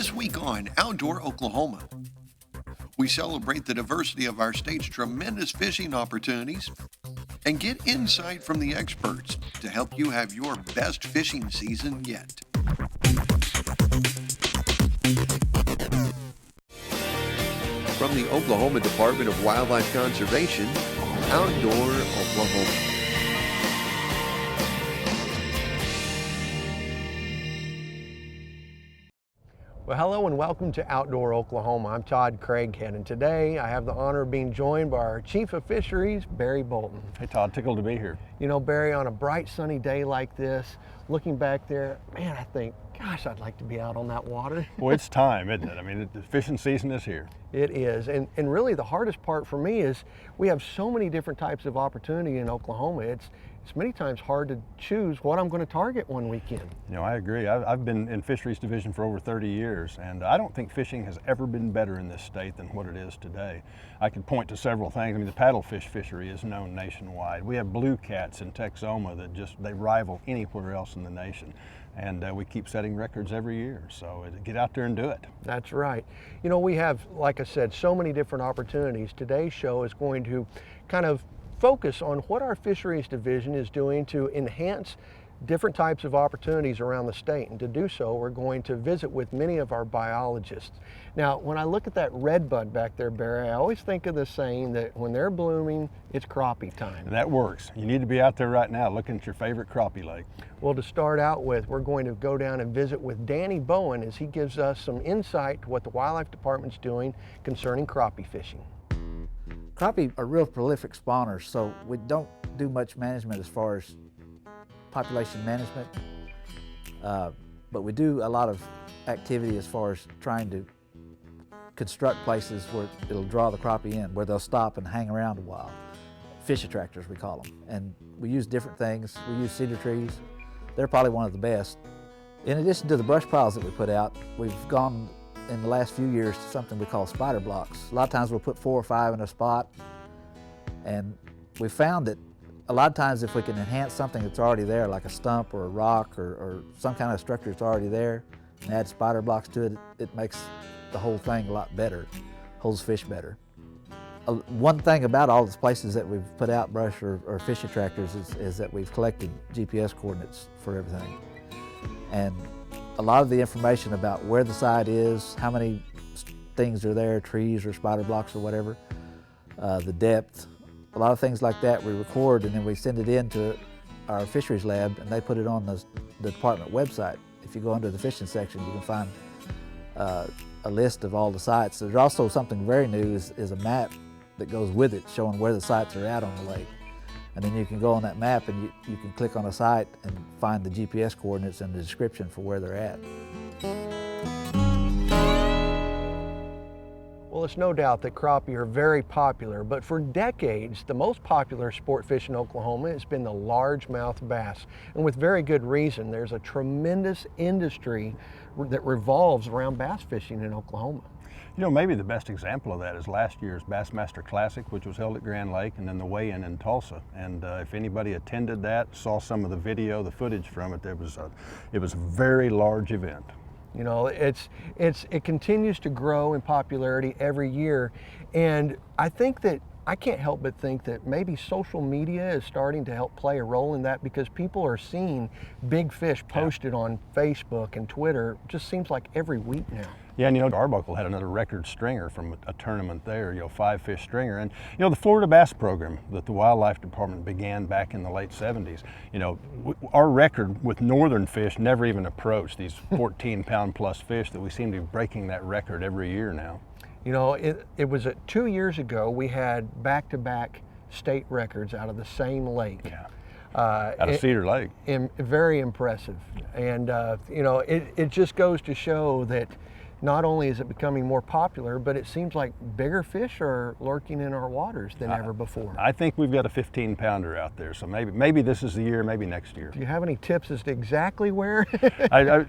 This week on Outdoor Oklahoma, we celebrate the diversity of our state's tremendous fishing opportunities and get insight from the experts to help you have your best fishing season yet. From the Oklahoma Department of Wildlife Conservation, Outdoor Oklahoma. Well, hello and welcome to Outdoor Oklahoma. I'm Todd Craighead, and today I have the honor of being joined by our Chief of Fisheries, Barry Bolton. Hey Todd, tickled to be here. You know, Barry, on a bright sunny day like this, looking back there, man, I think, gosh, I'd like to be out on that water. Well, it's time, isn't it? I mean, the fishing season is here. It is, and really the hardest part for me is we have so many different types of opportunity in Oklahoma. It's many times hard to choose what I'm going to target one weekend. You know, I agree. I've been in fisheries division for over 30 years, and I don't think fishing has ever been better in this state than what it is today. I could point to several things. I mean, the paddlefish fishery is known nationwide. We have blue cats in Texoma that they rival anywhere else in the nation. And we keep setting records every year, so get out there and do it. That's right. You know, we have, like I said, so many different opportunities. Today's show is going to kind of focus on what our fisheries division is doing to enhance different types of opportunities around the state. And to do so, we're going to visit with many of our biologists. Now, when I look at that redbud back there, Barry, I always think of the saying that when they're blooming, it's crappie time. That works. You need to be out there right now looking at your favorite crappie lake. Well, to start out with, we're going to go down and visit with Danny Bowen as he gives us some insight to what the Wildlife Department's doing concerning crappie fishing. Crappie are real prolific spawners, so we don't do much management as far as population management, but we do a lot of activity as far as trying to construct places where it'll draw the crappie in, where they'll stop and hang around a while. Fish attractors, we call them. And we use different things. We use cedar trees. They're probably one of the best. In addition to the brush piles that we put out, we've gone in the last few years to something we call spider blocks. A lot of times we'll put 4 or 5 in a spot, and we found that a lot of times if we can enhance something that's already there, like a stump or a rock or some kind of structure that's already there, and add spider blocks to it, it makes the whole thing a lot better, holds fish better. One thing about all these places that we've put out brush or fish attractors is that we've collected GPS coordinates for everything. And a lot of the information about where the site is, how many things are there, trees or spider blocks or whatever, the depth, a lot of things like that we record, and then we send it in to our fisheries lab, and they put it on the department website. If you go under the fishing section, you can find a list of all the sites. There's also something very new is a map that goes with it showing where the sites are at on the lake. And then you can go on that map and you can click on a site and find the GPS coordinates and the description for where they're at. Well, it's no doubt that crappie are very popular, but for decades, the most popular sport fish in Oklahoma has been the largemouth bass. And with very good reason. There's a tremendous industry that revolves around bass fishing in Oklahoma. You know, maybe the best example of that is last year's Bassmaster Classic, which was held at Grand Lake, and then the weigh-in in Tulsa. And if anybody attended that, saw some of the video, the footage from it, it was a very large event. You know, it continues to grow in popularity every year, and I can't help but think that maybe social media is starting to help play a role in that, because people are seeing big fish posted on Facebook and Twitter. It just seems like every week now. Yeah, and you know, Arbuckle had another record stringer from a tournament there, you know, 5-fish stringer. And you know, the Florida Bass Program that the Wildlife Department began back in the late 70s, you know, our record with northern fish never even approached these 14-pound plus fish that we seem to be breaking that record every year now. You know, it was 2 years ago we had back-to-back state records out of the same lake. Yeah. Out of Cedar Lake. Very impressive. And you know, it just goes to show that not only is it becoming more popular, but it seems like bigger fish are lurking in our waters than ever before. I think we've got a 15-pounder out there, so maybe this is the year, maybe next year. Do you have any tips as to exactly where?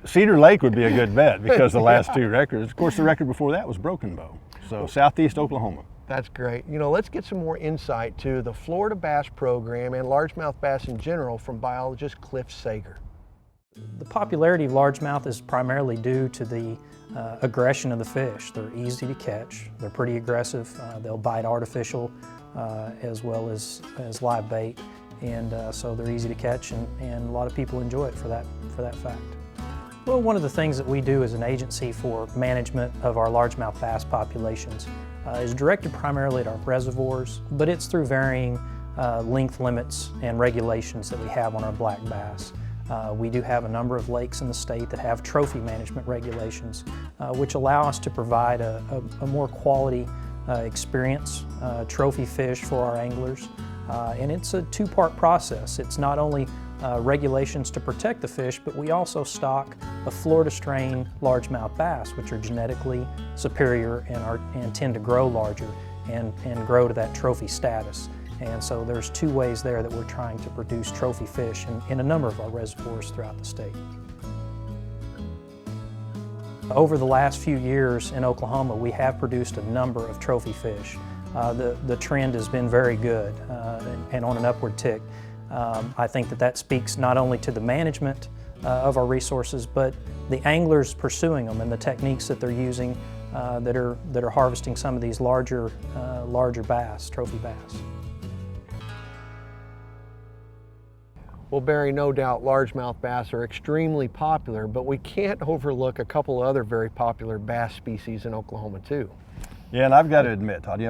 Cedar Lake would be a good bet, because the last 2 records, of course the record before that was Broken Bow, so southeast Oklahoma. That's great. You know, let's get some more insight to the Florida Bass Program and largemouth bass in general from biologist Cliff Sager. The popularity of largemouth is primarily due to the aggression of the fish. They're easy to catch, they're pretty aggressive, they'll bite artificial as well as live bait, and so they're easy to catch, and a lot of people enjoy it for that fact. Well, one of the things that we do as an agency for management of our largemouth bass populations is directed primarily at our reservoirs, but it's through varying length limits and regulations that we have on our black bass. We do have a number of lakes in the state that have trophy management regulations, which allow us to provide a more quality experience, trophy fish for our anglers. And it's a two-part process. It's not only regulations to protect the fish, but we also stock a Florida strain largemouth bass, which are genetically superior and tend to grow larger and grow to that trophy status. And so there's two ways there that we're trying to produce trophy fish in a number of our reservoirs throughout the state. Over the last few years in Oklahoma, we have produced a number of trophy fish. The trend has been very good and on an upward tick. I think that speaks not only to the management of our resources, but the anglers pursuing them and the techniques that they're using that are harvesting some of these larger bass, trophy bass. Well, Barry, no doubt largemouth bass are extremely popular, but we can't overlook a couple other very popular bass species in Oklahoma too. Yeah, and I've got to admit, Todd,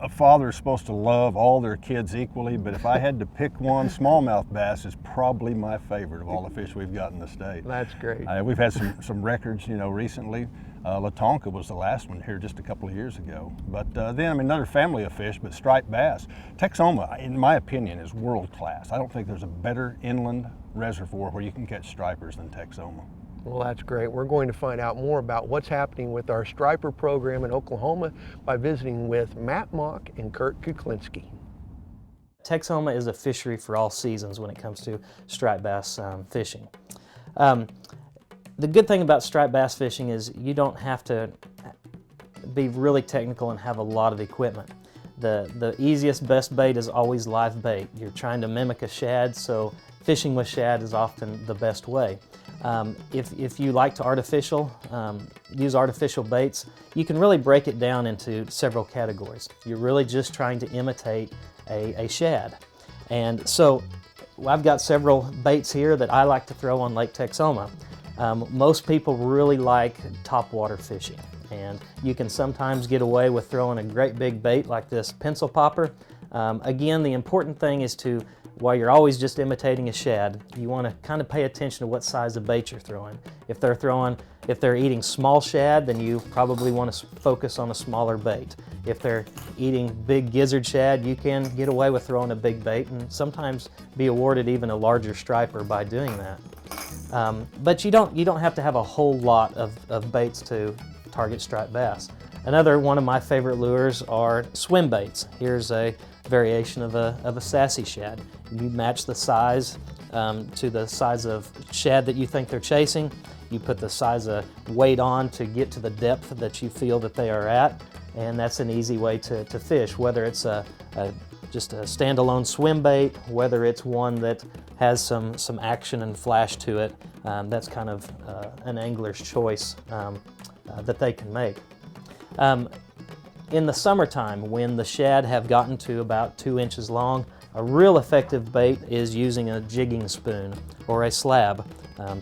a father is supposed to love all their kids equally, but if I had to pick one, smallmouth bass is probably my favorite of all the fish we've got in the state. That's great. We've had some records, recently. Latonka was the last one here just a couple of years ago. But then, another family of fish, but striped bass. Texoma, in my opinion, is world class. I don't think there's a better inland reservoir where you can catch stripers than Texoma. Well, that's great. We're going to find out more about what's happening with our striper program in Oklahoma by visiting with Matt Mock and Kurt Kuklinski. Texoma is a fishery for all seasons when it comes to striped bass fishing. The good thing about striped bass fishing is you don't have to be really technical and have a lot of equipment. The easiest, best bait is always live bait. You're trying to mimic a shad, so fishing with shad is often the best way. If you like to use artificial baits, you can really break it down into several categories. You're really just trying to imitate a shad. And so I've got several baits here that I like to throw on Lake Texoma. Most people really like topwater fishing, and you can sometimes get away with throwing a great big bait like this pencil popper. Again, the important thing is while you're always just imitating a shad, you want to kind of pay attention to what size of bait you're throwing. If they're eating small shad, then you probably want to focus on a smaller bait. If they're eating big gizzard shad, you can get away with throwing a big bait and sometimes be awarded even a larger striper by doing that. But you don't have to have a whole lot of baits to target striped bass. Another one of my favorite lures are swim baits. Here's a variation of a sassy shad. You match the size to the size of shad that you think they're chasing. You put the size of weight on to get to the depth that you feel that they are at, and that's an easy way to fish, whether it's just a standalone swim bait, whether it's one that has some action and flash to it. That's kind of an angler's choice that they can make. In the summertime, when the shad have gotten to about 2 inches long, a real effective bait is using a jigging spoon or a slab,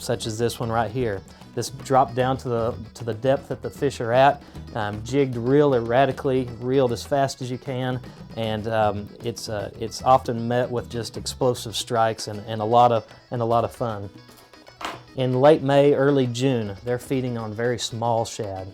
such as this one right here. This dropped down to the depth that the fish are at, jigged real erratically, reeled as fast as you can, and it's often met with just explosive strikes and a lot of fun. In late May, early June, they're feeding on very small shad,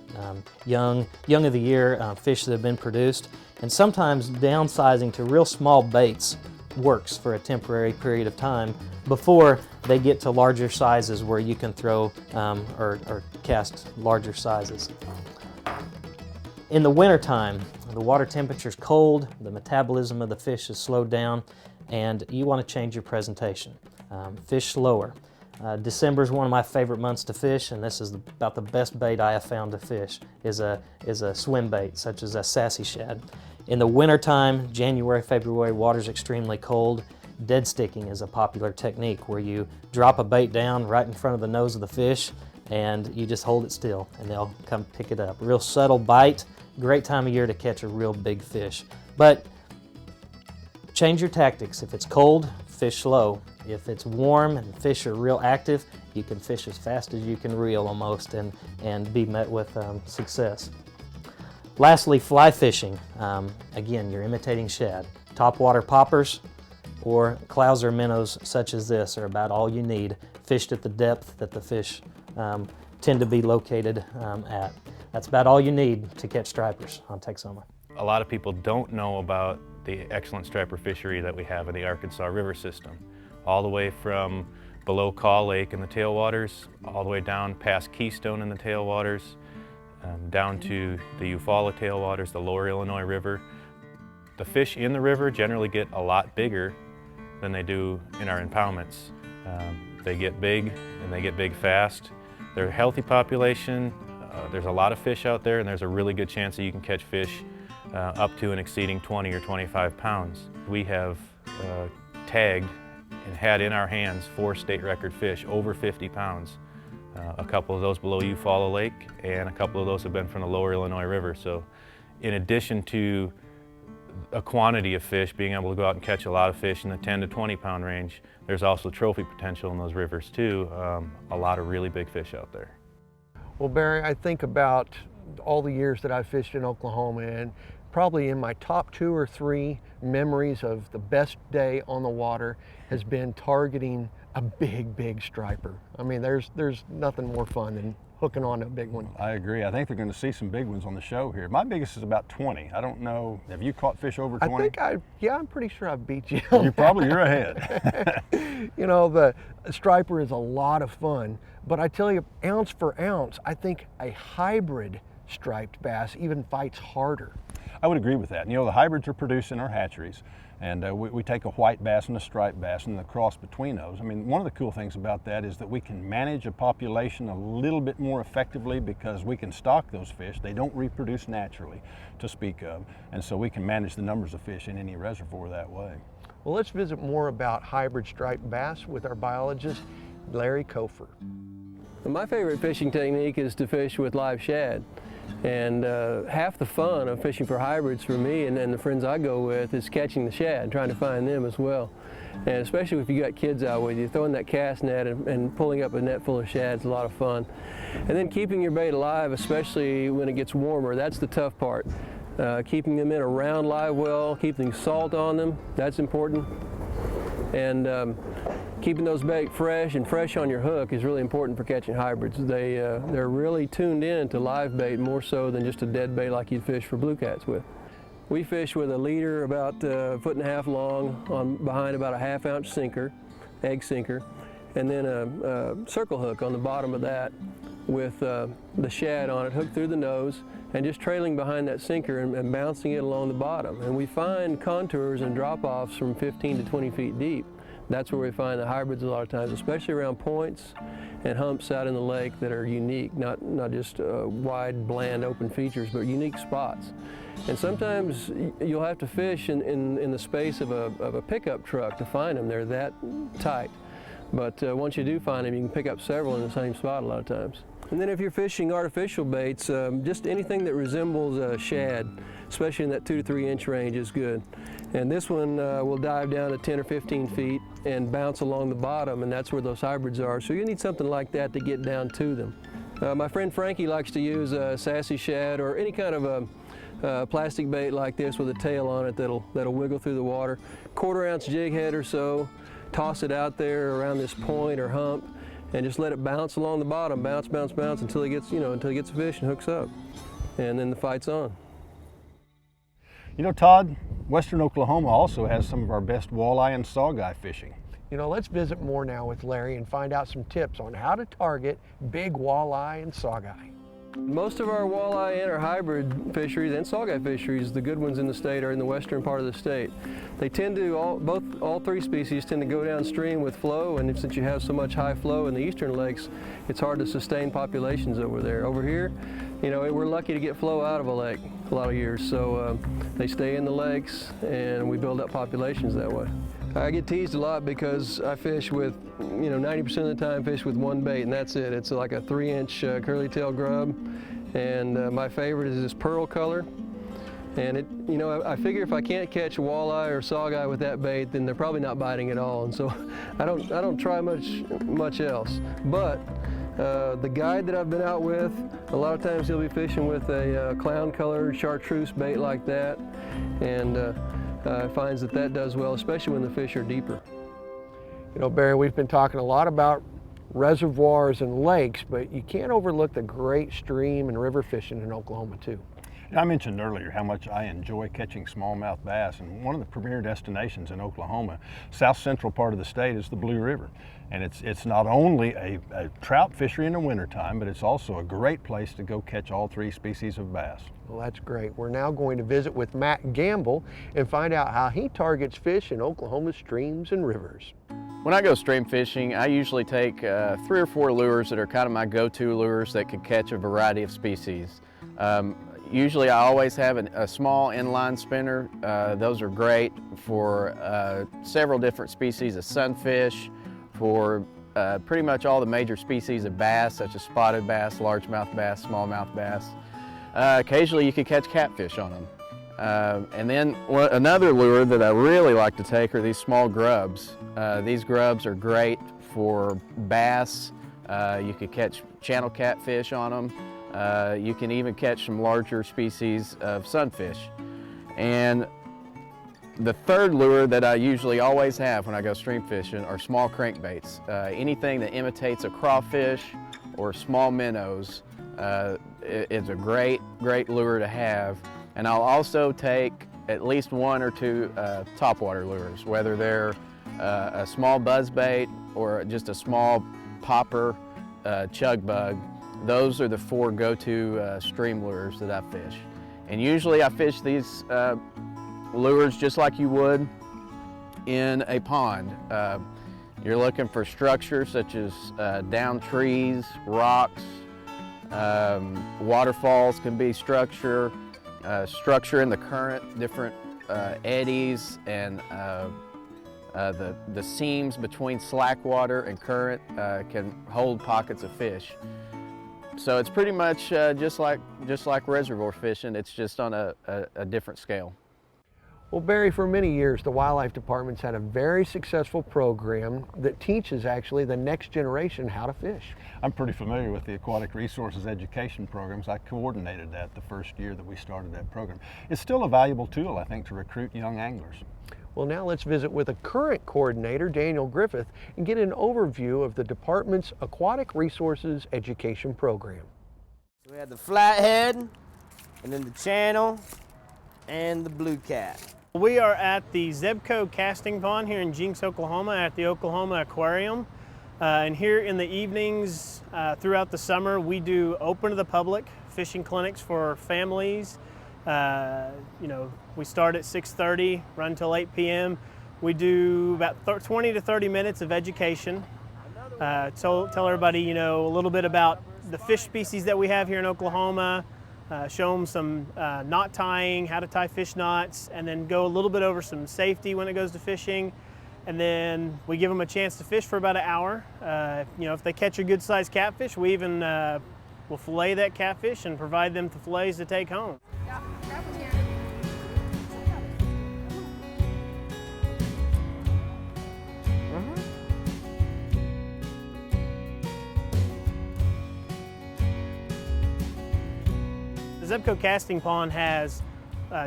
young of the year fish that have been produced, and sometimes downsizing to real small baits works for a temporary period of time before they get to larger sizes where you can throw or cast larger sizes. In the wintertime, the water temperature is cold, the metabolism of the fish is slowed down, and you want to change your presentation. Fish slower. December is one of my favorite months to fish, and this is about the best bait I have found to fish, is a swim bait, such as a sassy shad. In the wintertime, January, February, water's extremely cold. Dead sticking is a popular technique where you drop a bait down right in front of the nose of the fish and you just hold it still and they'll come pick it up. Real subtle bite, great time of year to catch a real big fish. But change your tactics. If it's cold, fish slow. If it's warm and fish are real active, you can fish as fast as you can reel almost and be met with success. Lastly, fly fishing. Again, you're imitating shad. Topwater poppers or clouser minnows such as this are about all you need, fished at the depth that the fish tend to be located at. That's about all you need to catch stripers on Texoma. A lot of people don't know about the excellent striper fishery that we have in the Arkansas River system, all the way from below Kaw Lake in the tailwaters, all the way down past Keystone in the tailwaters, down to the Eufaula tailwaters, the lower Illinois River. The fish in the river generally get a lot bigger than they do in our impoundments. They get big and they get big fast. They're a healthy population. There's a lot of fish out there and there's a really good chance that you can catch fish up to and exceeding 20 or 25 pounds. We have tagged and had in our hands 4 state record fish over 50 pounds. A couple of those below Eufaula Lake and a couple of those have been from the lower Illinois River. So in addition to a quantity of fish, being able to go out and catch a lot of fish in the 10 to 20 pound range, there's also trophy potential in those rivers too. A lot of really big fish out there. Well, Barry, I think about all the years that I've fished in Oklahoma, and probably in my top 2 or 3 memories of the best day on the water has been targeting a big striper. I mean, there's nothing more fun than hooking on a big one. I agree. I think they're going to see some big ones on the show here. My biggest is about 20. I don't know, have you caught fish over 20? I'm pretty sure I've beat you. You're ahead. You know, the striper is a lot of fun, but I tell you, ounce for ounce, I think a hybrid striped bass even fights harder. I would agree with that. You know, the hybrids are produced in our hatcheries, and we take a white bass and a striped bass and the cross between those. I mean, one of the cool things about that is that we can manage a population a little bit more effectively because we can stock those fish. They don't reproduce naturally to speak of, and so we can manage the numbers of fish in any reservoir that way. Well, let's visit more about hybrid striped bass with our biologist, Larry Kofer. My favorite fishing technique is to fish with live shad. And half the fun of fishing for hybrids for me and the friends I go with is catching the shad, trying to find them as well. And especially if you got kids out with you, throwing that cast net and pulling up a net full of shad is a lot of fun. And then keeping your bait alive, especially when it gets warmer, that's the tough part. Keeping them in a round live well, keeping salt on them, that's important. And keeping those bait fresh on your hook is really important for catching hybrids. They're really tuned in to live bait more so than just a dead bait like you'd fish for blue cats with. We fish with a leader about 1.5 foot long behind about a 1/2 ounce sinker, egg sinker, and then a circle hook on the bottom of that with the shad on it hooked through the nose and just trailing behind that sinker and bouncing it along the bottom. And we find contours and drop-offs from 15 to 20 feet deep. That's where we find the hybrids a lot of times, especially around points and humps out in the lake that are unique, not just wide, bland, open features, but unique spots. And sometimes you'll have to fish in the space of a pickup truck to find them. They're that tight. But once you do find them, you can pick up several in the same spot a lot of times. And then if you're fishing artificial baits, just anything that resembles a shad, especially in that 2 to 3 inch range, is good. And this one will dive down to 10 or 15 feet and bounce along the bottom, and that's where those hybrids are. So you need something like that to get down to them. My friend Frankie likes to use a sassy shad or any kind of a plastic bait like this with a tail on it that'll wiggle through the water. 1/4 ounce jig head or so, toss it out there around this point or hump, and just let it bounce along the bottom, bounce until it gets, until it gets a fish and hooks up, and then the fight's on. You know, Todd, Western Oklahoma also has some of our best walleye and saugeye fishing. You know, let's visit more now with Larry and find out some tips on how to target big walleye and saugeye. Most of our walleye and our hybrid fisheries and saugeye fisheries, the good ones in the state, are in the western part of the state. They tend to, all 3 species tend to go downstream with flow, and since you have so much high flow in the eastern lakes, it's hard to sustain populations over there. Over here, we're lucky to get flow out of a lake a lot of years, so they stay in the lakes and we build up populations that way. I get teased a lot because I fish with, 90% of the time fish with one bait, and that's it. It's like a 3-inch curly tail grub, and my favorite is this pearl color. And I figure if I can't catch walleye or saugeye with that bait, then they're probably not biting at all. And so I don't try much else. But the guide that I've been out with, a lot of times he'll be fishing with a clown-colored chartreuse bait like that, and finds that does well, especially when the fish are deeper. Barry, we've been talking a lot about reservoirs and lakes, but you can't overlook the great stream and river fishing in Oklahoma too. I mentioned earlier how much I enjoy catching smallmouth bass, and one of the premier destinations in Oklahoma, south central part of the state, is the Blue River. And it's not only a trout fishery in the wintertime, but it's also a great place to go catch all 3 species of bass. Well, that's great. We're now going to visit with Matt Gamble and find out how he targets fish in Oklahoma's streams and rivers. When I go stream fishing, I usually take 3 or 4 lures that are kind of my go-to lures that can catch a variety of species. Usually I always have a small inline spinner. Those are great for several different species of sunfish, for pretty much all the major species of bass, such as spotted bass, largemouth bass, smallmouth bass. Occasionally you can catch catfish on them. And then another lure that I really like to take are these small grubs. These grubs are great for bass. You could catch channel catfish on them. You can even catch some larger species of sunfish. And the third lure that I usually always have when I go stream fishing are small crankbaits. Anything that imitates a crawfish or small minnows is a great lure to have. And I'll also take at least 1 or 2 topwater lures, whether they're a small buzzbait or just a small popper chug bug. Those are the 4 go-to stream lures that I fish. And usually I fish these lures just like you would in a pond. You're looking for structures such as down trees, rocks, waterfalls can be structure in the current, different eddies, and the seams between slack water and current can hold pockets of fish. So it's pretty much just like reservoir fishing. It's just on a different scale. Well, Barry, for many years, the Wildlife Department's had a very successful program that teaches actually the next generation how to fish. I'm pretty familiar with the Aquatic Resources Education programs. I coordinated that the first year that we started that program. It's still a valuable tool, I think, to recruit young anglers. Well, now let's visit with a current coordinator, Daniel Griffith, and get an overview of the department's Aquatic Resources Education program. We had the flathead, and then the channel, and the blue cat. We are at the Zebco casting pond here in Jinx, Oklahoma at the Oklahoma Aquarium. And here in the evenings throughout the summer, we do open to the public fishing clinics for families. We start at 6:30, run till 8 p.m. We do about 20 to 30 minutes of education. Tell everybody, a little bit about the fish species that we have here in Oklahoma, show them some knot tying, how to tie fish knots, and then go a little bit over some safety when it goes to fishing. And then we give them a chance to fish for about an hour. If they catch a good sized catfish, we even will fillet that catfish and provide them the fillets to take home. The Zebco casting pond has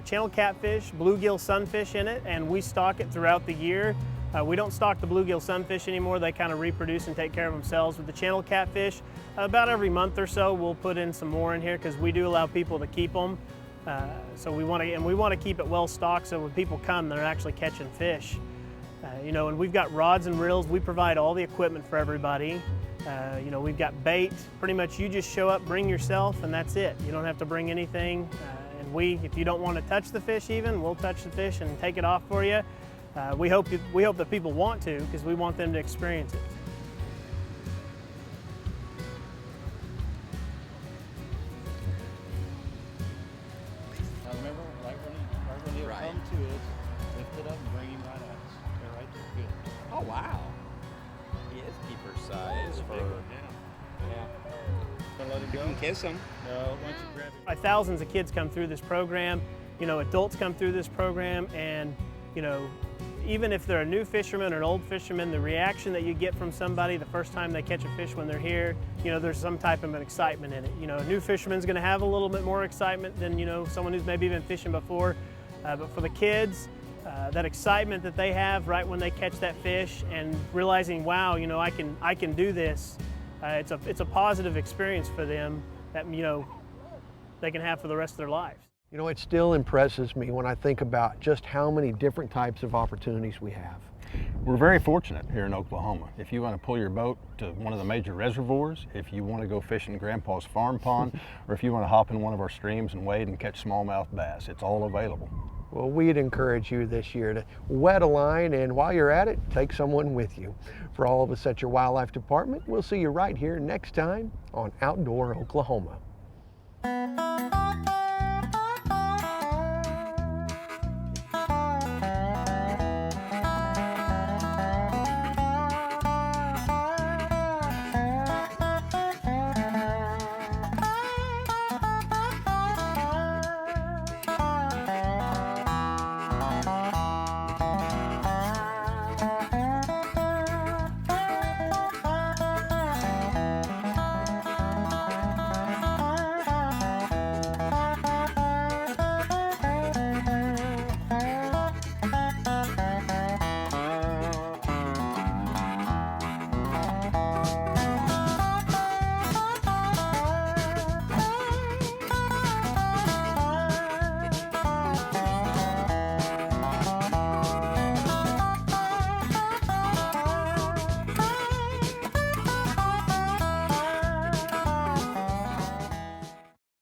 channel catfish, bluegill sunfish in it, and we stock it throughout the year. We don't stock the bluegill sunfish anymore. They kind of reproduce and take care of themselves. With the channel catfish, about every month or so, we'll put in some more in here because we do allow people to keep them. So we want to keep it well stocked so when people come, they're actually catching fish. And we've got rods and reels. We provide all the equipment for everybody. We've got bait. Pretty much you just show up, bring yourself, and that's it. You don't have to bring anything. And if you don't want to touch the fish even, we'll touch the fish and take it off for you. We hope that people want to, because we want them to experience it. Now remember, right when you come to it, lift it up and bring him right at us. Okay, right there. Oh wow. He is keeper size for. Yeah. Gonna let him go? You can kiss him. No, why don't you grab him? Thousands of kids come through this program. You know, adults come through this program, and you know, even if they're a new fisherman or an old fisherman, the reaction that you get from somebody the first time they catch a fish when they're here, you know, there's some type of an excitement in it. You know, a new fisherman's going to have a little bit more excitement than, you know, someone who's maybe been fishing before. But for the kids, that excitement that they have right when they catch that fish and realizing, wow, you know, I can do this. It's a positive experience for them that, you know, they can have for the rest of their lives. You know, it still impresses me when I think about just how many different types of opportunities we have. We're very fortunate here in Oklahoma. If you want to pull your boat to one of the major reservoirs, if you want to go fish in Grandpa's farm pond, or if you want to hop in one of our streams and wade and catch smallmouth bass, it's all available. Well, we'd encourage you this year to wet a line, and while you're at it, take someone with you. For all of us at your wildlife department, we'll see you right here next time on Outdoor Oklahoma.